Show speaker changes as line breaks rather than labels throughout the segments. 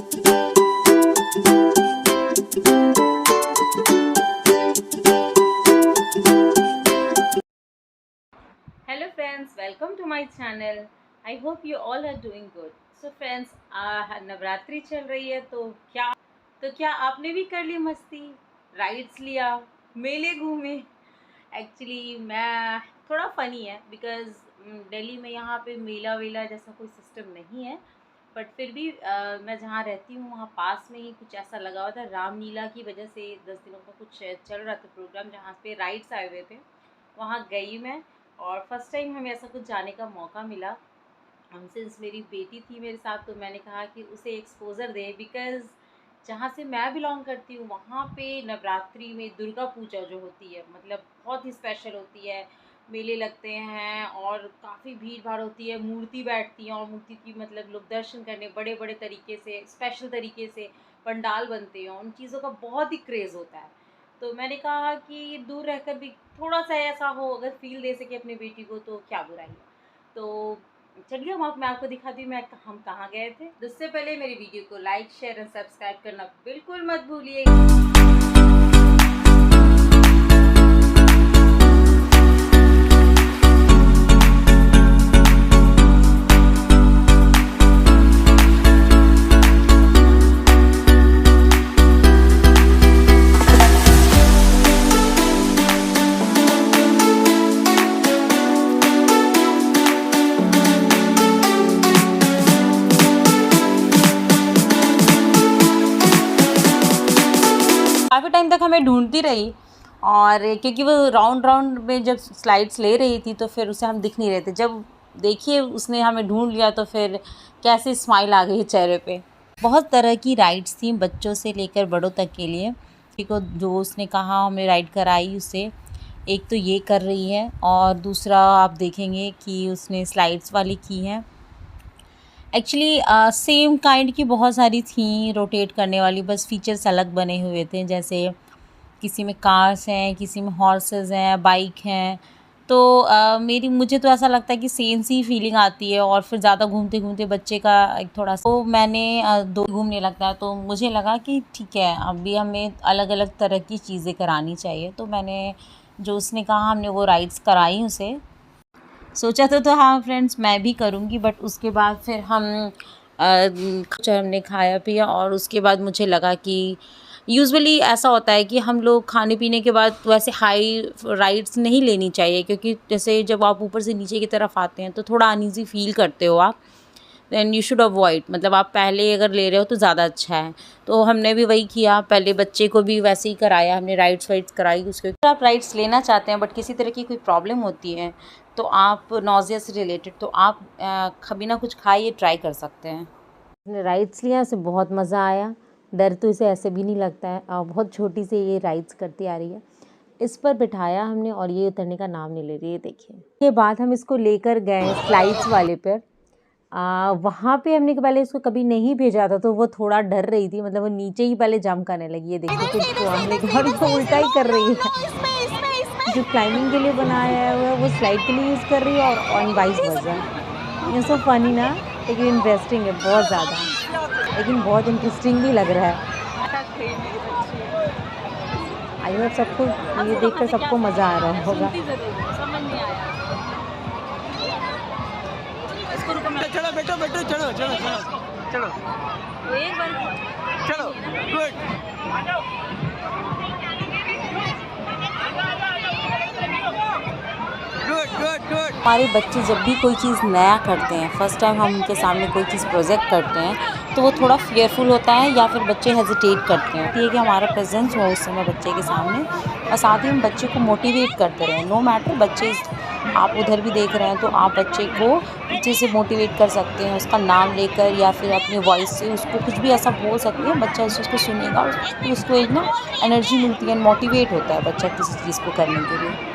Hello friends, welcome to my channel. I hope you all are doing good. So friends, Navratri चल रही है तो क्या आपने भी कर ली मस्ती, राइड्स लिया, मेले घूमे? एक्चुअली मैं थोड़ा फ़नी है बिकॉज़ दिल्ली में यहाँ पे मेला वेला जैसा कोई सिस्टम नहीं है, बट फिर भी मैं जहाँ रहती हूँ वहाँ पास में ही कुछ ऐसा लगा हुआ था। रामलीला की वजह से 10 दिनों का कुछ चल रहा था प्रोग्राम, जहाँ पे राइड्स आए हुए थे। वहाँ गई मैं और फर्स्ट टाइम हमें ऐसा कुछ जाने का मौका मिला। सिंस मेरी बेटी थी मेरे साथ तो मैंने कहा कि उसे एक्सपोज़र दें, बिकॉज़ जहाँ से मैं बिलोंग करती हूँ वहाँ पे नवरात्रि में दुर्गा पूजा जो होती है मतलब बहुत ही स्पेशल होती है। मेले लगते हैं और काफ़ी भीड़ भाड़ होती है, मूर्ति बैठती है और मूर्ति की मतलब लोग दर्शन करने बड़े बड़े तरीके से स्पेशल तरीके से पंडाल बनते हैं, उन चीज़ों का बहुत ही क्रेज़ होता है। तो मैंने कहा कि दूर रहकर भी थोड़ा सा ऐसा हो, अगर फ़ील दे सके अपनी बेटी को तो क्या बुराई है। तो चलिए मैं आपको दिखाती हूँ हम कहाँ गए थे। तो उससे पहले मेरी वीडियो को लाइक शेयर एंड सब्सक्राइब करना बिल्कुल मत भूलिएगा। काफ़ी टाइम तक हमें ढूंढती रही, और क्योंकि वो राउंड राउंड में जब स्लाइड्स ले रही थी तो फिर उसे हम दिख नहीं रहे थे। जब देखिए उसने हमें ढूंढ लिया तो फिर कैसी स्माइल आ गई चेहरे पे। बहुत तरह की राइड्स थी बच्चों से लेकर बड़ों तक के लिए। को जो उसने कहा हमें राइड कराई उसे, एक तो ये कर रही है और दूसरा आप देखेंगे कि उसने स्लाइड्स वाली की हैं। एक्चुअली सेम काइंड की बहुत सारी थी रोटेट करने वाली, बस फीचर्स अलग बने हुए थे। जैसे किसी में कार्स हैं, किसी में हॉर्सेस हैं, बाइक हैं। तो मुझे तो ऐसा लगता है कि सेम सी फीलिंग आती है, और फिर ज़्यादा घूमते घूमते बच्चे का एक थोड़ा सा तो मैंने दो घूमने लगता है, तो मुझे लगा कि ठीक है अभी हमें अलग अलग तरह की चीज़ें करानी चाहिए। तो मैंने जो उसने कहा हमने वो राइड्स कराई उसे। सोचा तो हाँ फ्रेंड्स मैं भी करूँगी, बट उसके बाद फिर कुछ हमने खाया पिया, और उसके बाद मुझे लगा कि यूजुअली ऐसा होता है कि हम लोग खाने पीने के बाद वैसे हाई राइड्स नहीं लेनी चाहिए, क्योंकि जैसे जब आप ऊपर से नीचे की तरफ आते हैं तो थोड़ा अनईज़ी फील करते हो आप। देन यू शुड अवॉइड, मतलब आप पहले अगर ले रहे हो तो ज़्यादा अच्छा है। तो हमने भी वही किया, पहले बच्चे को भी वैसे ही कराया, हमने राइड्स वाइड्स कराई उसको। अगर आप राइड्स लेना चाहते हैं बट किसी तरह की कोई प्रॉब्लम होती है तो आप नोज़िया से रिलेटेड तो आप कभी ना कुछ खाइए, ट्राई कर सकते हैं।
ने राइड्स लिया, उसे बहुत मज़ा आया। डर तो इसे ऐसे भी नहीं लगता है, और बहुत छोटी से ये राइड्स करती आ रही है। इस पर बिठाया हमने और ये उतरने का नाम नहीं ले रही है, देखिए। के बाद हम इसको लेकर गए स्लाइड्स वाले पर। वहाँ पे हमने पहले इसको कभी नहीं भेजा था तो वो थोड़ा डर रही थी, मतलब वो नीचे ही पहले जंप करने लगी है। देखिए कुछ आने के बाद वो उल्टा ही कर रही है। जो क्लाइंबिंग के लिए बनाया हुआ है वो स्लाइड के लिए यूज़ कर रही है, और ऑन वाइस वर्जन। ये सब फनी ना, लेकिन इंटरेस्टिंग है बहुत ज़्यादा, लेकिन बहुत इंटरेस्टिंग भी लग रहा है। आई होप सबको ये देखकर सबको मज़ा आ रहा होगा।
चलो बैठो बैठो, चलो चलो चलो चलो
एक बार
चलो, गुड। Good good good.
हमारे बच्चे जब भी कोई चीज़ नया करते हैं, फर्स्ट टाइम हम उनके सामने कोई चीज़ प्रोजेक्ट करते हैं, तो वो थोड़ा फियरफुल होता है या फिर बच्चे हेजिटेट करते हैं। ये कि हमारा प्रेजेंस हो उस समय बच्चे के सामने, और साथ ही हम बच्चे को मोटिवेट करते रहें। नो मैटर बच्चे, आप उधर भी देख रहे हैं तो आप बच्चे को पीछे से मोटिवेट कर सकते हैं, उसका नाम लेकर या फिर अपनी वॉइस से उसको कुछ भी ऐसा बोल सकते हैं। बच्चा उस चीज़ को सुनेगा, उसको एक ना एनर्जी मिलती है, मोटिवेट होता है बच्चा किसी चीज़ को करने के लिए।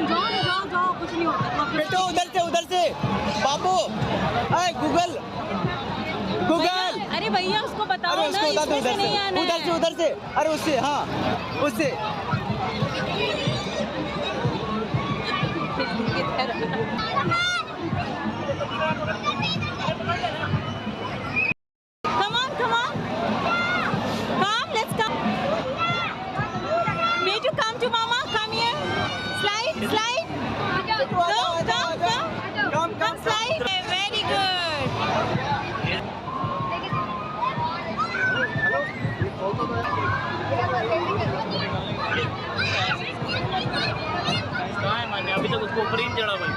जाओ जाओ जाओ, कुछ नहीं होता।
बेटो उधर से बाबू, अरे गूगल गूगल,
अरे भैया उसको बताओ
अरे
ना,
उसको बता दो
इसमें से नहीं आना है।
उधर से, अरे उससे, हाँ उससे।
Come on, come on. Come, let's come. May you come to mama? Come here. Slide, slide. Come, slide. Very good.
अभी तक उसको ऊपर ही नहीं चढ़ा भाई।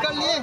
कर लिए।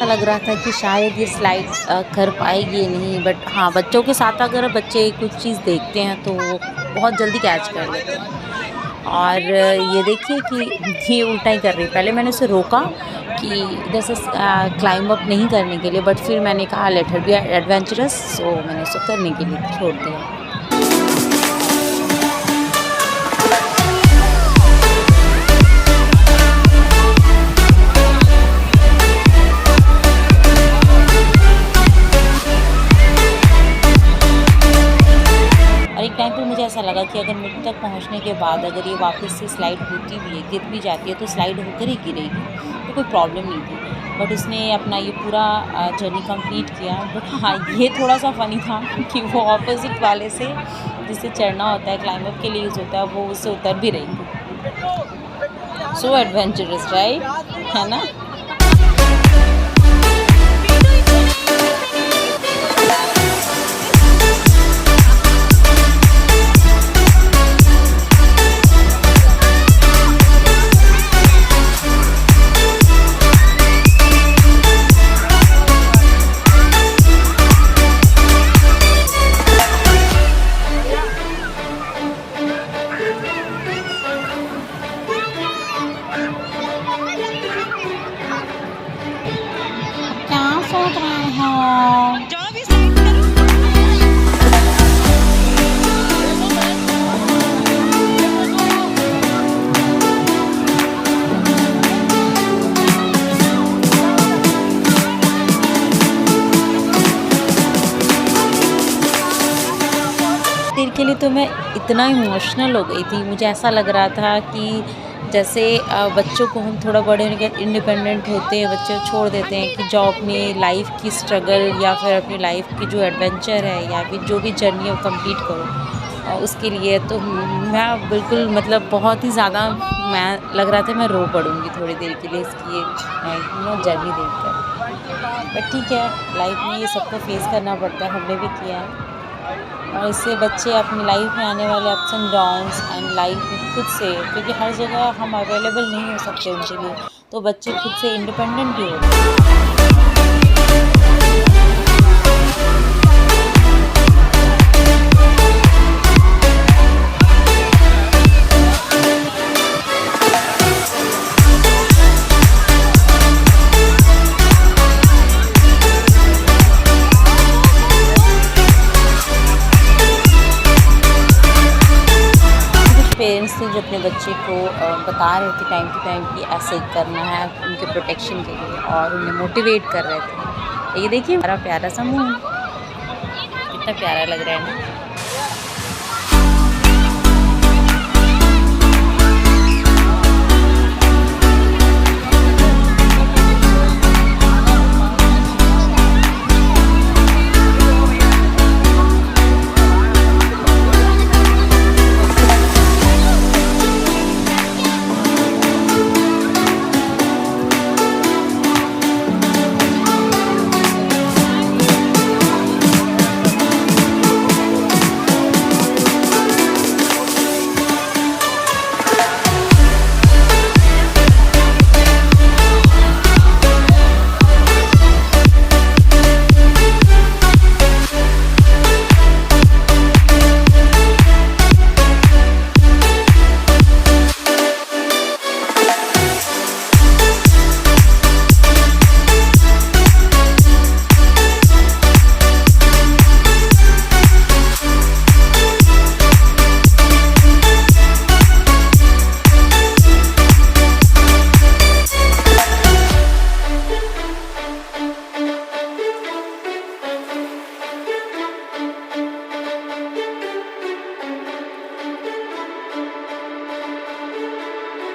लग रहा था कि शायद ये स्लाइड कर पाएगी नहीं, बट हाँ, बच्चों के साथ अगर बच्चे कुछ चीज़ देखते हैं तो वो बहुत जल्दी कैच कर लेते हैं। और ये देखिए कि ये उल्टा ही कर रही है। पहले मैंने उसे रोका कि जैसे क्लाइंब अप नहीं करने के लिए, बट फिर मैंने कहा लेट हर बी एडवेंचरस, सो मैंने उसे करने के लिए छोड़ दिया। टाइम पर मुझे ऐसा लगा कि अगर मिट्टी तक पहुंचने के बाद अगर ये वापस से स्लाइड होती भी है, गिर भी जाती है, तो स्लाइड होकर ही गिरेगी, तो कोई प्रॉब्लम नहीं थी। बट उसने अपना ये पूरा जर्नी कंप्लीट किया। बट हाँ, ये थोड़ा सा फ़नी था कि वो ऑपोजिट वाले से जिससे चढ़ना होता है, क्लाइंब अप के लिए यूज़ होता है, वो उससे उतर भी रही थी। सो एडवेंचरस, राइट, है ना। सोच रहे हो देर के लिए तो मैं इतना इमोशनल हो गई थी। मुझे ऐसा लग रहा था कि जैसे बच्चों को हम थोड़ा बड़े होने के बाद इंडिपेंडेंट होते हैं, बच्चे छोड़ देते हैं कि जॉब में लाइफ की स्ट्रगल या फिर अपनी लाइफ की जो एडवेंचर है या फिर जो भी जर्नी है वो कंप्लीट करो, उसके लिए तो मैं बिल्कुल मतलब बहुत ही ज़्यादा मैं लग रहा था मैं रो पड़ूँगी थोड़ी देर के लिए इसकी ये जर्नी देखकर। बट ठीक है, लाइफ में ये सबको फेस करना पड़ता है, हमने भी किया है। और इससे बच्चे अपनी लाइफ में आने वाले ups and downs and life में खुद से, क्योंकि हर जगह हम अवेलेबल नहीं हो सकते उनके लिए, तो बच्चे खुद से इंडिपेंडेंट भी होते हैं। पेरेंट्स थे जो अपने बच्चे को बता रहे थे टाइम टू टाइम कि ऐसे करना है उनके प्रोटेक्शन के लिए, और उन्हें मोटिवेट कर रहे थे। ये देखिए हमारा प्यारा सा मुंह, कितना प्यारा लग रहा है ना।